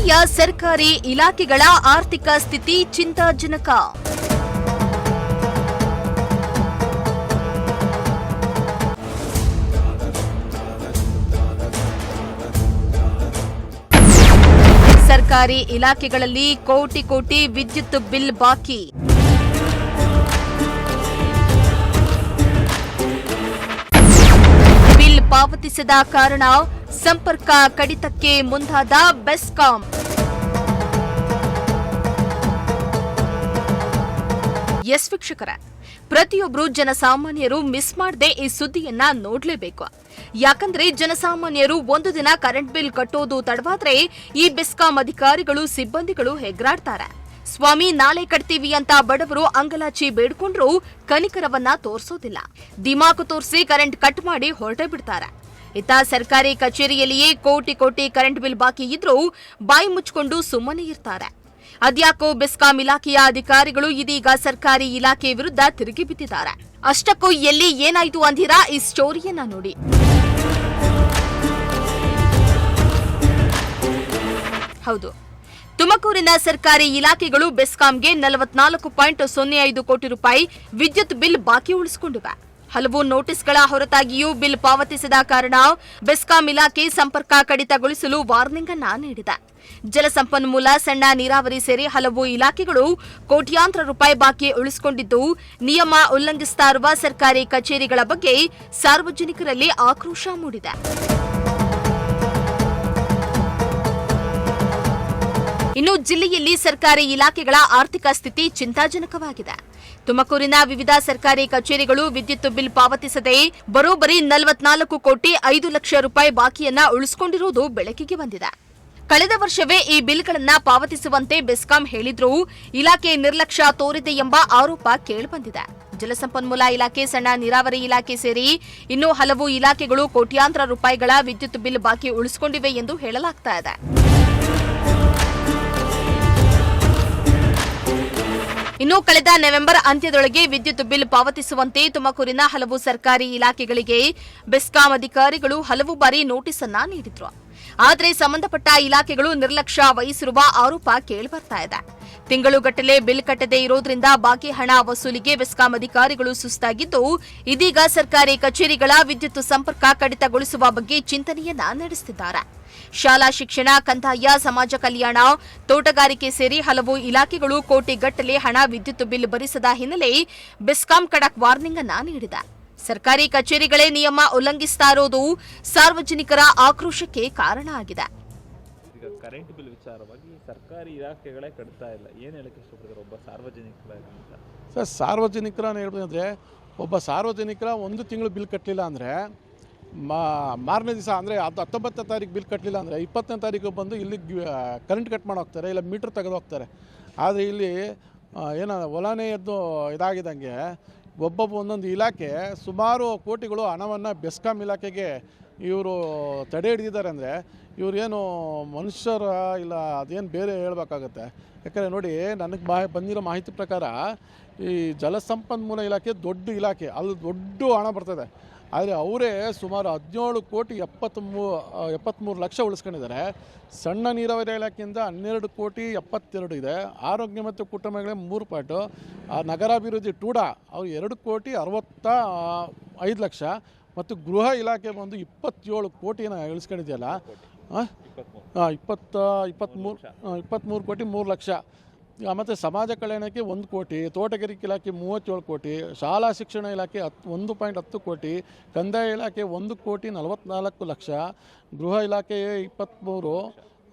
ಜಿಲ್ಲೆಯ ಸರ್ಕಾರಿ ಇಲಾಖೆಗಳ ಆರ್ಥಿಕ ಸ್ಥಿತಿ ಚಿಂತಾಜನಕ. ಸರ್ಕಾರಿ ಇಲಾಖೆಗಳಲ್ಲಿ ಕೋಟಿ ಕೋಟಿ ವಿದ್ಯುತ್ ಬಿಲ್ ಬಾಕಿ. ಬಿಲ್ ಪಾವತಿಸದ ಕಾರಣ ಸಂಪರ್ಕ ಕಡಿತಕ್ಕೆ ಮುಂದಾದ ಬೆಸ್ಕಾಂ. ಎಸ್ ವೀಕ್ಷಕರೇ, ಪ್ರತಿಯೊಬ್ಬರು ಜನಸಾಮಾನ್ಯರು ಮಿಸ್ ಮಾಡದೆ ಈ ಸುದ್ದಿಯನ್ನ ನೋಡಲೇಬೇಕು. ಯಾಕಂದ್ರೆ ಜನಸಾಮಾನ್ಯರು ಒಂದು ದಿನ ಕರೆಂಟ್ ಬಿಲ್ ಕಟ್ಟೋದು ತಡವಾದ್ರೆ ಈ ಬೆಸ್ಕಾಂ ಅಧಿಕಾರಿಗಳು ಸಿಬ್ಬಂದಿಗಳು ಹೆಗ್ರಾಡ್ತಾರೆ. ಸ್ವಾಮಿ ನಾಳೆ ಕಟ್ತೀವಿ ಅಂತ ಬಡವರು ಅಂಗಲಾಚಿ ಬೇಡ್ಕೊಂಡ್ರು ಕನಿಕರವನ್ನ ತೋರಿಸೋದಿಲ್ಲ. ದಿಮಾಕು ತೋರಿಸಿ ಕರೆಂಟ್ ಕಟ್ ಮಾಡಿ ಹೊರಟೇ ಬಿಡ್ತಾರೆ. ಇತ್ತ ಸರ್ಕಾರಿ ಕಚೇರಿಯಲ್ಲಿಯೇ ಕೋಟಿ ಕೋಟಿ ಕರೆಂಟ್ ಬಿಲ್ ಬಾಕಿ ಇದ್ರೂ ಬಾಯಿ ಮುಚ್ಚಿಕೊಂಡು ಸುಮ್ಮನೆ ಇರ್ತಾರೆ. ಅದ್ಯಾಕೋ ಬೆಸ್ಕಾಂ ಇಲಾಖೆಯ ಅಧಿಕಾರಿಗಳು ಇದೀಗ ಸರ್ಕಾರಿ ಇಲಾಖೆ ವಿರುದ್ಧ ತಿರುಗಿ ಬಿದ್ದಿದ್ದಾರೆ. ಅಷ್ಟಕ್ಕೂ ಎಲ್ಲಿ ಏನಾಯ್ತು ಅಂದಿರಾ? ಈ ಸ್ಟೋರಿಯನ್ನ ನೋಡಿ. ಹೌದು, ತುಮಕೂರಿನ ಸರ್ಕಾರಿ ಇಲಾಖೆಗಳು ಬೆಸ್ಕಾಂಗೆ 44.05 ಕೋಟಿ ರೂಪಾಯಿ ವಿದ್ಯುತ್ ಬಿಲ್ ಬಾಕಿ ಉಳಿಸಿಕೊಂಡಿವೆ. ಹಲವು ನೋಟಿಸ್ಗಳ ಹೊರತಾಗಿಯೂ ಬಿಲ್ ಪಾವತಿಸದ ಕಾರಣ ಬೆಸ್ಕಾಂ ಇಲಾಖೆ ಸಂಪರ್ಕ ಕಡಿತಗೊಳಿಸಲು ವಾರ್ನಿಂಗ್ ಅನ್ನ ನೀಡಿದೆ. ಜಲಸಂಪನ್ಮೂಲ, ಸಣ್ಣ ನೀರಾವರಿ ಸೇರಿ ಹಲವು ಇಲಾಖೆಗಳು ಕೋಟ್ಯಾಂತರ ರೂಪಾಯಿ ಬಾಕಿ ಉಳಿಸಿಕೊಂಡಿದ್ದು, ನಿಯಮ ಉಲ್ಲಂಘಿಸುತ್ತಾ ಇರುವ ಸರ್ಕಾರಿ ಕಚೇರಿಗಳ ಬಗ್ಗೆ ಸಾರ್ವಜನಿಕರಲ್ಲಿ ಆಕ್ರೋಶ ಮೂಡಿದೆ. ಇನ್ನು ಜಿಲ್ಲೆಯಲ್ಲಿ ಸರ್ಕಾರಿ ಇಲಾಖೆಗಳ ಆರ್ಥಿಕ ಸ್ಥಿತಿ ಚಿಂತಾಜನಕವಾಗಿದೆ. ತುಮಕೂರಿನ ವಿವಿಧ ಸರ್ಕಾರಿ ಕಚೇರಿಗಳು ವಿದ್ಯುತ್ ಬಿಲ್ ಪಾವತಿಸದೆ ಬರೋಬ್ಬರಿ 44.5 ಲಕ್ಷ ರೂಪಾಯಿ ಬಾಕಿಯನ್ನ ಉಳಿಸಿಕೊಂಡಿರುವುದು ಬೆಳಕಿಗೆ ಬಂದಿದೆ. ಕಳೆದ ವರ್ಷವೇ ಈ ಬಿಲ್ಗಳನ್ನ ಪಾವತಿಸುವಂತೆ ಬೆಸ್ಕಾಂ ಹೇಳಿದ್ರೂ ಇಲಾಖೆ ನಿರ್ಲಕ್ಷ್ಯ ತೋರಿದೆ ಎಂಬ ಆರೋಪ ಕೇಳಿಬಂದಿದೆ. ಜಲಸಂಪನ್ಮೂಲ ಇಲಾಖೆ, ಸಣ್ಣ ನೀರಾವರಿ ಇಲಾಖೆ ಸೇರಿ ಇನ್ನೂ ಹಲವು ಇಲಾಖೆಗಳು ಕೋಟ್ಯಾಂತರ ರೂಪಾಯಿಗಳ ವಿದ್ಯುತ್ ಬಿಲ್ ಬಾಕಿ ಉಳಿಸಿಕೊಂಡಿವೆ ಎಂದು ಹೇಳಲಾಗ್ತಾ ಇದೆ. ಇನ್ನು ಕಳೆದ ನವೆಂಬರ್ ಅಂತ್ಯದೊಳಗೆ ವಿದ್ಯುತ್ ಬಿಲ್ ಪಾವತಿಸುವಂತೆ ತುಮಕೂರಿನ ಹಲವು ಸರ್ಕಾರಿ ಇಲಾಖೆಗಳಿಗೆ ಬೆಸ್ಕಾಂ ಅಧಿಕಾರಿಗಳು ಹಲವು ಬಾರಿ ನೋಟಿಸ್ ಅನ್ನ ನೀಡಿದ್ರು. ಆದರೆ ಸಂಬಂಧಪಟ್ಟ ಇಲಾಖೆಗಳು ನಿರ್ಲಕ್ಷ್ಯ ವಹಿಸಿರುವ ಆರೋಪ ಕೇಳಿಬರ್ತಾ ಇದೆ. ತಿಂಗಳುಗಟ್ಟಲೆ ಬಿಲ್ ಕಟ್ಟದೇ ಇರೋದ್ರಿಂದ ಬಾಕಿ ಹಣ ವಸೂಲಿಗೆ ಬೆಸ್ಕಾಂ ಅಧಿಕಾರಿಗಳು ಸುಸ್ತಾಗಿದ್ದು, ಇದೀಗ ಸರ್ಕಾರಿ ಕಚೇರಿಗಳ ವಿದ್ಯುತ್ ಸಂಪರ್ಕ ಕಡಿತಗೊಳಿಸುವ ಬಗ್ಗೆ ಚಿಂತನೆಯನ್ನ ನಡೆಸುತ್ತಿದ್ದಾರೆ. ಶಾಲಾ ಶಿಕ್ಷಣ, ಕಂದಾಯ, ಸಮಾಜ ಕಲ್ಯಾಣ, ತೋಟಗಾರಿಕೆ ಸೇರಿ ಹಲವು ಇಲಾಖೆಗಳು ಕೋಟಿಗಟ್ಟಲೆ ಹಣ ವಿದ್ಯುತ್ ಬಿಲ್ ಭರಿಸದ ಹಿನ್ನೆಲೆ ಬೆಸ್ಕಾಂ ಖಡಕ್ ವಾರ್ನಿಂಗ್ ಅನ್ನ ನೀಡಿದೆ. ಸರ್ಕಾರಿ ಕಚೇರಿಗಳೇ ನಿಯಮ ಉಲ್ಲಂಘಿಸ್ತಾ ಇರೋದು ಸಾರ್ವಜನಿಕರ ಆಕ್ರೋಶಕ್ಕೆ ಕಾರಣ ಆಗಿದೆ. ಈಗ ಕರೆಂಟ್ ಬಿಲ್ ವಿಚಾರವಾಗಿ ಸರ್ಕಾರಿ ಇಲಾಖೆಗಳೇ ಕಟ್ತಾ ಇಲ್ಲ, ಏನು ಹೇಳಕ್ಕೆ ಇಷ್ಟಪಡ್ತಾರೆ ಒಬ್ಬ ಸಾರ್ವಜನಿಕರಾಗಿ ಅಂತ? ಸರ್, ಸಾರ್ವಜನಿಕರನ್ನು ಹೇಳ್ಬೇಕಂದ್ರೆ ಒಬ್ಬ ಸಾರ್ವಜನಿಕರ ಒಂದು ತಿಂಗಳು ಬಿಲ್ ಕಟ್ಟಲಿಲ್ಲ ಅಂದರೆ ಮಾರನೇ ದಿವಸ ಅಂದರೆ 19ನೇ ತಾರೀಕು ಬಿಲ್ ಕಟ್ಟಲಿಲ್ಲ ಅಂದರೆ 20ನೇ ತಾರೀಕು ಬಂದು ಇಲ್ಲಿ ಕರೆಂಟ್ ಕಟ್ ಮಾಡಿ ಹೋಗ್ತಾರೆ, ಇಲ್ಲ ಮೀಟ್ರ್ ತೆಗೆದು ಹೋಗ್ತಾರೆ. ಆದರೆ ಇಲ್ಲಿ ಹೊಲನೇ ಎದ್ದು ಇದಾಗಿದ್ದಂಗೆ ಒಬ್ಬೊಬ್ಬ ಒಂದೊಂದು ಇಲಾಖೆ ಸುಮಾರು ಕೋಟಿಗಳು ಹಣವನ್ನು ಬೆಸ್ಕಾಂ ಇಲಾಖೆಗೆ ಇವರು ತಡೆ ಹಿಡಿದಿದ್ದಾರೆ. ಅಂದರೆ ಇವ್ರೇನು ಮನುಷ್ಯರ ಇಲ್ಲ ಅದೇನು ಬೇರೆ ಹೇಳಬೇಕಾಗತ್ತೆ. ಯಾಕಂದರೆ ನೋಡಿ, ನನಗೆ ಬಂದಿರೋ ಮಾಹಿತಿ ಪ್ರಕಾರ ಈ ಜಲಸಂಪನ್ಮೂಲ ಇಲಾಖೆ ದೊಡ್ಡ ಇಲಾಖೆ, ಅಲ್ಲಿ ದೊಡ್ಡ ಹಣ ಬರ್ತದೆ. ಆದರೆ ಅವರೇ ಸುಮಾರು 17.73 ಲಕ್ಷ ಉಳಿಸ್ಕೊಂಡಿದ್ದಾರೆ. ಸಣ್ಣ ನೀರಾವರಿ ಇಲಾಖೆಯಿಂದ 12.72 ಇದೆ. ಆರೋಗ್ಯ ಮತ್ತು ಕುಟುಂಬಗಳೇ 3 ಪಾಯಿಂಟು. ನಗರಾಭಿವೃದ್ಧಿ ಟೂಡಾ ಅವ್ರು 2.65 ಲಕ್ಷ ಮತ್ತು ಗೃಹ ಇಲಾಖೆ ಬಂದು 27 ಕೋಟಿನ ಇಳಿಸ್ಕೊಂಡಿದೆಯಲ್ಲ, 23 ಕೋಟಿ 3 ಲಕ್ಷ. ಮತ್ತು ಸಮಾಜ ಕಲ್ಯಾಣಕ್ಕೆ 1 ಕೋಟಿ, ತೋಟಗಾರಿಕೆ ಇಲಾಖೆ 37 ಕೋಟಿ, ಶಾಲಾ ಶಿಕ್ಷಣ ಇಲಾಖೆ 1.10 ಕೋಟಿ, ಕಂದಾಯ ಇಲಾಖೆ 1.44 ಲಕ್ಷ, ಗೃಹ ಇಲಾಖೆ 23,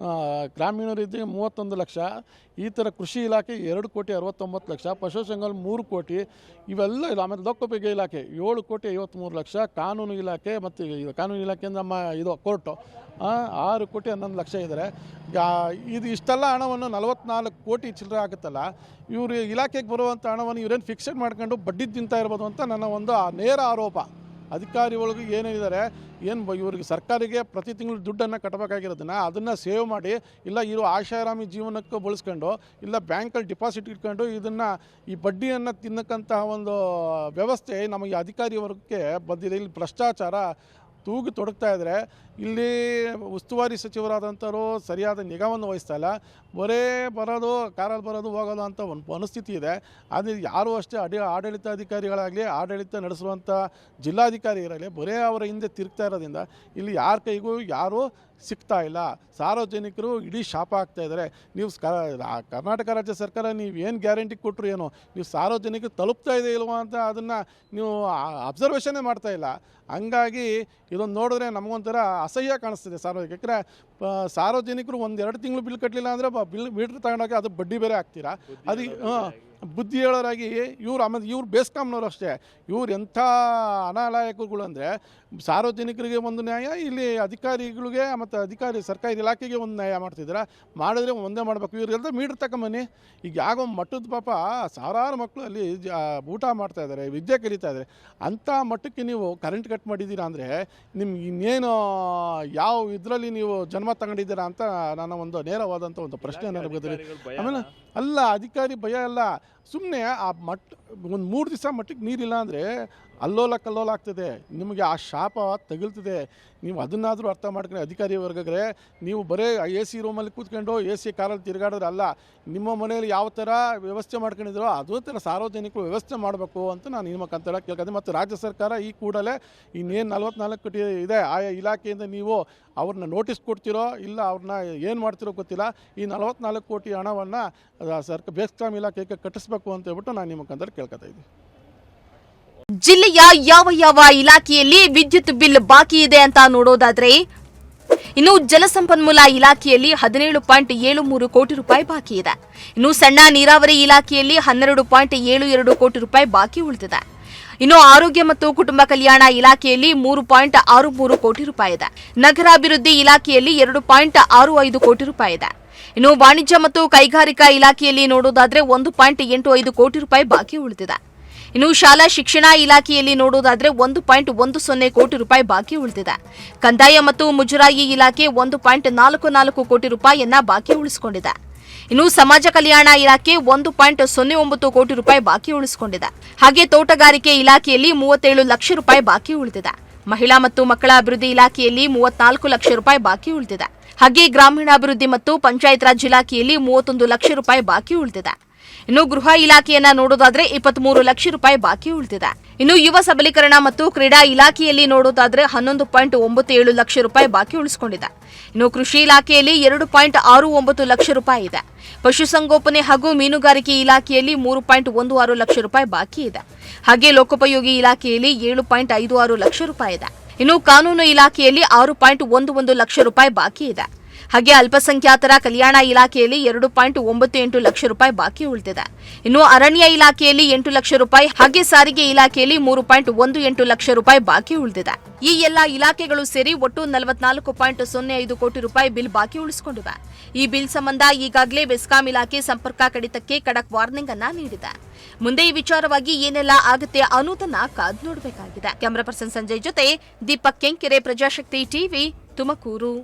ಗ್ರಾಮೀಣಾಭಿವೃದ್ಧಿ 31 ಲಕ್ಷ, ಈ ಥರ ಕೃಷಿ ಇಲಾಖೆ 2.69 ಲಕ್ಷ, ಪಶುಸಂಗೋಪನೆ 3 ಕೋಟಿ ಇವೆಲ್ಲ ಇಲ್ಲ. ಆಮೇಲೆ ಲೋಕೋಪಯೋಗಿ ಇಲಾಖೆ 7.53 ಲಕ್ಷ, ಕಾನೂನು ಇಲಾಖೆ ಮತ್ತು ಕಾನೂನು ಇಲಾಖೆಯಿಂದ ಇದು ಕೋರ್ಟು 6.11 ಲಕ್ಷ ಇದ್ದಾರೆ. ಇದು ಇಷ್ಟೆಲ್ಲ ಹಣವನ್ನು 44 ಕೋಟಿ ಚಿಲ್ಲರೆ ಆಗುತ್ತಲ್ಲ, ಇವರು ಇಲಾಖೆಗೆ ಬರುವಂಥ ಹಣವನ್ನು ಇವರೇನು ಫಿಕ್ಸೆಡ್ ಮಾಡ್ಕೊಂಡು ಬಡ್ಡಿ ತಿಂತಾ ಇರ್ಬೋದು ಅಂತ ನನ್ನ ಒಂದು ನೇರ ಆರೋಪ. ಅಧಿಕಾರಿಗಳಿಗೆ ಏನೇನಿದ್ದಾರೆ, ಇವ್ರಿಗೆ ಸರ್ಕಾರಿಗೆ ಪ್ರತಿ ತಿಂಗಳು ದುಡ್ಡನ್ನು ಕಟ್ಟಬೇಕಾಗಿರೋದನ್ನ ಅದನ್ನು ಸೇವ್ ಮಾಡಿ, ಇಲ್ಲ ಇರೋ ಆಶಾರಾಮಿ ಜೀವನಕ್ಕೆ ಬಳಸ್ಕೊಂಡು, ಇಲ್ಲ ಬ್ಯಾಂಕಲ್ಲಿ ಡಿಪಾಸಿಟ್ ಇಟ್ಕೊಂಡು ಇದನ್ನು ಈ ಬಡ್ಡಿಯನ್ನು ತಿನ್ನಕ್ಕಂತಹ ಒಂದು ವ್ಯವಸ್ಥೆ ನಮಗೆ ಅಧಿಕಾರಿ ವರ್ಗಕ್ಕೆ ಬಂದಿದೆ. ಇಲ್ಲಿ ಭ್ರಷ್ಟಾಚಾರ ತೂಗಿ ತೊಡಗ್ತಾ ಇದ್ದಾರೆ. ಇಲ್ಲಿ ಉಸ್ತುವಾರಿ ಸಚಿವರಾದಂಥವರು ಸರಿಯಾದ ನಿಗಾವನ್ನು ವಹಿಸ್ತಾ ಇಲ್ಲ. ಬರೇ ಬರೋದು, ಕಾರಲ್ಲಿ ಬರೋದು ಹೋಗೋದು ಅಂತ ಒಂದು ಮನಸ್ಥಿತಿ ಇದೆ. ಅದು ಯಾರೂ ಅಷ್ಟೇ ಆಡಳಿತಾಧಿಕಾರಿಗಳಾಗಲಿ, ಆಡಳಿತ ನಡೆಸುವಂಥ ಜಿಲ್ಲಾಧಿಕಾರಿ ಇರಲಿ, ಬರೇ ಅವರ ಹಿಂದೆ ತಿರುಗ್ತಾ ಇರೋದ್ರಿಂದ ಇಲ್ಲಿ ಯಾರ ಕೈಗೂ ಯಾರೂ ಸಿಗ್ತಾ ಇಲ್ಲ. ಸಾರ್ವಜನಿಕರು ಇಡೀ ಶಾಪ ಆಗ್ತಾ ಇದ್ದಾರೆ. ನೀವು ಕರ್ನಾಟಕ ರಾಜ್ಯ ಸರ್ಕಾರ ನೀವು ಏನು ಗ್ಯಾರಂಟಿ ಕೊಟ್ಟರು ಏನೋ, ನೀವು ಸಾರ್ವಜನಿಕರು ತಲುಪ್ತಾ ಇದೆ ಇಲ್ವಾ ಅಂತ ಅದನ್ನು ನೀವು ಅಬ್ಸರ್ವೇಷನ್ನೇ ಮಾಡ್ತಾ ಇಲ್ಲ. ಹಂಗಾಗಿ ಇದೊಂದು ನೋಡಿದ್ರೆ ನಮಗೊಂಥರ ಅಸಹ್ಯ ಕಾಣಿಸ್ತಿದೆ ಸಾರ್ವಜನಿಕರ. ಸಾರ್ವಜನಿಕರು 1-2 ತಿಂಗಳು ಬಿಲ್ ಕಟ್ಟಲಿಲ್ಲ ಅಂದರೆ ಬಿಲ್ ಮೀಟ್ರ್ ತಗೊಂಡಾಗ ಅದು ಬಡ್ಡಿ ಬೇರೆ ಹಾಕ್ತೀರಾ. ಅದು ಬುದ್ಧಿ ಹೇಳೋರಾಗಿ ಇವ್ರು, ಆಮೇಲೆ ಇವ್ರು ಬೇಸ್ಕಾಮ್ನವ್ರು ಅಷ್ಟೇ. ಇವ್ರು ಎಂಥ ಅನಾಲಾಯಕಗಳು ಅಂದರೆ ಸಾರ್ವಜನಿಕರಿಗೆ ಒಂದು ನ್ಯಾಯ, ಇಲ್ಲಿ ಅಧಿಕಾರಿಗಳಿಗೆ ಮತ್ತು ಸರ್ಕಾರಿ ಇಲಾಖೆಗೆ ಒಂದು ನ್ಯಾಯ ಮಾಡ್ತಿದ್ದೀರಾ. ಮಾಡಿದ್ರೆ ಒಂದೇ ಮಾಡಬೇಕು. ಇವ್ರಿಗೆಲ್ಲ ಮೀಟ್ರ್ ತಗೊಂಬನ್ನಿ. ಈಗ ಯಾಗೋ ಮಟ್ಟದ ಪಾಪ ಸಾವಿರಾರು ಮಕ್ಕಳು ಅಲ್ಲಿ ಊಟ ಮಾಡ್ತಾಯಿದ್ದಾರೆ, ವಿದ್ಯೆ ಕಲಿತಾ ಇದ್ದಾರೆ. ಅಂಥ ಮಟ್ಟಕ್ಕೆ ನೀವು ಕರೆಂಟ್ ಕಟ್ ಮಾಡಿದ್ದೀರಾ ಅಂದರೆ ನಿಮ್ಗೆ ಇನ್ನೇನು ಯಾವ ಇದರಲ್ಲಿ ನೀವು ಜನ್ಮ ತಗೊಂಡಿದ್ದೀರಾ ಅಂತ ನನ್ನ ಒಂದು ನೇರವಾದಂಥ ಒಂದು ಪ್ರಶ್ನೆ ನನಗೆ ಗೊತ್ತಿದೆ. ಆಮೇಲೆ ಅಲ್ಲ, ಅಧಿಕಾರಿ ಭಯ ಅಲ್ಲ, ಸುಮ್ಮನೆ ಆ ಒಂದು 3 ದಿವಸ ಮಟ್ಟಿಗೆ ನೀರಿಲ್ಲ ಅಂದರೆ ಅಲ್ಲೋಲ ಕಲ್ಲೋಲ ಆಗ್ತದೆ. ನಿಮಗೆ ಆ ಶಾಪ ತಗುಲ್ತದೆ. ನೀವು ಅದನ್ನಾದರೂ ಅರ್ಥ ಮಾಡ್ಕೊಂಡು ಅಧಿಕಾರಿ ವರ್ಗಗಳೇ, ನೀವು ಬರೀ AC ರೂಮಲ್ಲಿ ಕೂತ್ಕೊಂಡು AC ಕಾರಲ್ಲಿ ತಿರುಗಾಡಿದ್ರೆ ಅಲ್ಲ, ನಿಮ್ಮ ಮನೆಯಲ್ಲಿ ಯಾವ ಥರ ವ್ಯವಸ್ಥೆ ಮಾಡ್ಕೊಂಡಿದ್ರೋ ಅದೇ ಥರ ಸಾರ್ವಜನಿಕರು ವ್ಯವಸ್ಥೆ ಮಾಡಬೇಕು ಅಂತ ನಾನು ನಿಮ್ಮ ಮುಖಾಂತರ ಕೇಳ್ಕೊತೀನಿ. ಮತ್ತು ರಾಜ್ಯ ಸರ್ಕಾರ ಈ ಕೂಡಲೇ ಇನ್ನೇನು 44 ಕೋಟಿ ಇದೆ ಆಯಾ ಇಲಾಖೆಯಿಂದ ನೀವು ಅವ್ರನ್ನ ನೋಟಿಸ್ ಕೊಡ್ತಿರೋ ಇಲ್ಲ ಅವ್ರನ್ನ ಏನು ಮಾಡ್ತಿರೋ ಗೊತ್ತಿಲ್ಲ. ಈ 44 ಕೋಟಿ ಹಣವನ್ನು ಬೆಸ್ಕಾಂ ಇಲಾಖೆಗೆ ಕಟ್ಟಿಸ್ಬೇಕು ಅಂತ ಹೇಳ್ಬಿಟ್ಟು ನಾನು ನಿಮ್ಮ ಮುಖಾಂತರ ಕೇಳ್ಕೊತಾ ಇದ್ದೀನಿ. ಜಿಲ್ಲೆಯ ಯಾವ ಯಾವ ಇಲಾಖೆಯಲ್ಲಿ ವಿದ್ಯುತ್ ಬಿಲ್ ಬಾಕಿ ಇದೆ ಅಂತ ನೋಡೋದಾದ್ರೆ, ಇನ್ನು ಜಲಸಂಪನ್ಮೂಲ ಇಲಾಖೆಯಲ್ಲಿ 17.73 ಕೋಟಿ ರೂಪಾಯಿ ಬಾಕಿ ಇದೆ. ಇನ್ನು ಸಣ್ಣ ನೀರಾವರಿ ಇಲಾಖೆಯಲ್ಲಿ 12.72 ಕೋಟಿ ರೂಪಾಯಿ ಬಾಕಿ ಉಳಿದಿದೆ. ಇನ್ನು ಆರೋಗ್ಯ ಮತ್ತು ಕುಟುಂಬ ಕಲ್ಯಾಣ ಇಲಾಖೆಯಲ್ಲಿ 3.63 ಕೋಟಿ ರೂಪಾಯಿ ಇದೆ. ನಗರಾಭಿವೃದ್ಧಿ ಇಲಾಖೆಯಲ್ಲಿ 2.65 ಕೋಟಿ ರೂಪಾಯಿ ಇದೆ. ಇನ್ನು ವಾಣಿಜ್ಯ ಮತ್ತು ಕೈಗಾರಿಕಾ ಇಲಾಖೆಯಲ್ಲಿ ನೋಡೋದಾದ್ರೆ 1.85 ಕೋಟಿ ರೂಪಾಯಿ ಬಾಕಿ ಉಳಿದಿದೆ. ಇನ್ನು ಶಾಲಾ ಶಿಕ್ಷಣ ಇಲಾಖೆಯಲ್ಲಿ ನೋಡೋದಾದ್ರೆ 1.10 ಕೋಟಿ ರೂಪಾಯಿ ಬಾಕಿ ಉಳಿದಿದೆ. ಕಂದಾಯ ಮತ್ತು ಮುಜರಾಯಿ ಇಲಾಖೆ 1.44 ಕೋಟಿ ರೂಪಾಯಿಯನ್ನ ಬಾಕಿ ಉಳಿಸಿಕೊಂಡಿದೆ. ಇನ್ನು ಸಮಾಜ ಕಲ್ಯಾಣ ಇಲಾಖೆ 1.09 ಕೋಟಿ ರೂಪಾಯಿ ಬಾಕಿ ಉಳಿಸಿಕೊಂಡಿದೆ. ಹಾಗೆ ತೋಟಗಾರಿಕೆ ಇಲಾಖೆಯಲ್ಲಿ 37 ಲಕ್ಷ ರೂಪಾಯಿ ಬಾಕಿ ಉಳಿದಿದೆ. ಮಹಿಳಾ ಮತ್ತು ಮಕ್ಕಳ ಅಭಿವೃದ್ಧಿ ಇಲಾಖೆಯಲ್ಲಿ 34 ಲಕ್ಷ ರೂಪಾಯಿ ಬಾಕಿ ಉಳಿದಿದೆ. ಹಾಗೆ ಗ್ರಾಮೀಣಾಭಿವೃದ್ಧಿ ಮತ್ತು ಪಂಚಾಯತ್ ರಾಜ್ ಇಲಾಖೆಯಲ್ಲಿ 31 ಲಕ್ಷ ರೂಪಾಯಿ ಬಾಕಿ ಉಳಿದಿದೆ. ಇನ್ನು ಗೃಹ ಇಲಾಖೆಯನ್ನ ನೋಡೋದಾದ್ರೆ 23 ಲಕ್ಷ ರೂಪಾಯಿ ಬಾಕಿ ಉಳಿದಿದೆ. ಇನ್ನು ಯುವ ಸಬಲೀಕರಣ ಮತ್ತು ಕ್ರೀಡಾ ಇಲಾಖೆಯಲ್ಲಿ ನೋಡೋದಾದ್ರೆ 11.97 ಲಕ್ಷ ರೂಪಾಯಿ ಬಾಕಿ ಉಳಿಸಿಕೊಂಡಿದೆ. ಇನ್ನು ಕೃಷಿ ಇಲಾಖೆಯಲ್ಲಿ 2.69 ಲಕ್ಷ ರೂಪಾಯಿ ಇದೆ. ಪಶುಸಂಗೋಪನೆ ಹಾಗೂ ಮೀನುಗಾರಿಕೆ ಇಲಾಖೆಯಲ್ಲಿ 3.16 ಲಕ್ಷ ರೂಪಾಯಿ ಬಾಕಿ ಇದೆ. ಹಾಗೆ ಲೋಕೋಪಯೋಗಿ ಇಲಾಖೆಯಲ್ಲಿ 7.56 ಲಕ್ಷ ರೂಪಾಯಿ ಇದೆ. ಇನ್ನು ಕಾನೂನು ಇಲಾಖೆಯಲ್ಲಿ 6.11 ಲಕ್ಷ ರೂಪಾಯಿ ಬಾಕಿ ಇದೆ. ಹಾಗೆ ಅಲ್ಪಸಂಖ್ಯಾತರ ಕಲ್ಯಾಣ ಇಲಾಖೆಯಲ್ಲಿ 2.98 ಲಕ್ಷ ರೂಪಾಯಿ ಬಾಕಿ ಉಳಿದಿದೆ. ಇನ್ನು ಅರಣ್ಯ ಇಲಾಖೆಯಲ್ಲಿ 8 ಲಕ್ಷ ರೂಪಾಯಿ, ಹಾಗೆ ಸಾರಿಗೆ ಇಲಾಖೆಯಲ್ಲಿ 3.18 ಲಕ್ಷ ರೂಪಾಯಿ ಬಾಕಿ ಉಳಿದಿದೆ. ಈ ಎಲ್ಲಾ ಇಲಾಖೆಗಳು ಸೇರಿ ಒಟ್ಟು 44.05 ಕೋಟಿ ರೂಪಾಯಿ ಬಿಲ್ ಬಾಕಿ ಉಳಿಸಿಕೊಂಡಿವೆ. ಈ ಬಿಲ್ ಸಂಬಂಧ ಈಗಾಗಲೇ ಬೆಸ್ಕಾಂ ಇಲಾಖೆ ಸಂಪರ್ಕ ಕಡಿತಕ್ಕೆ ಖಡಕ್ ವಾರ್ನಿಂಗ್ ಅನ್ನ ನೀಡಿದೆ. ಮುಂದೆ ಈ ವಿಚಾರವಾಗಿ ಏನೆಲ್ಲ ಆಗುತ್ತೆ ಅನ್ನೋದನ್ನ ಕಾದು ನೋಡಬೇಕಾಗಿದೆ. ಕ್ಯಾಮರಾ ಪರ್ಸನ್ ಸಂಜಯ್ ಜೊತೆ ದೀಪಕ್ ಕೆಂಕೆರೆ, ಪ್ರಜಾಶಕ್ತಿ ಟಿವಿ, ತುಮಕೂರು.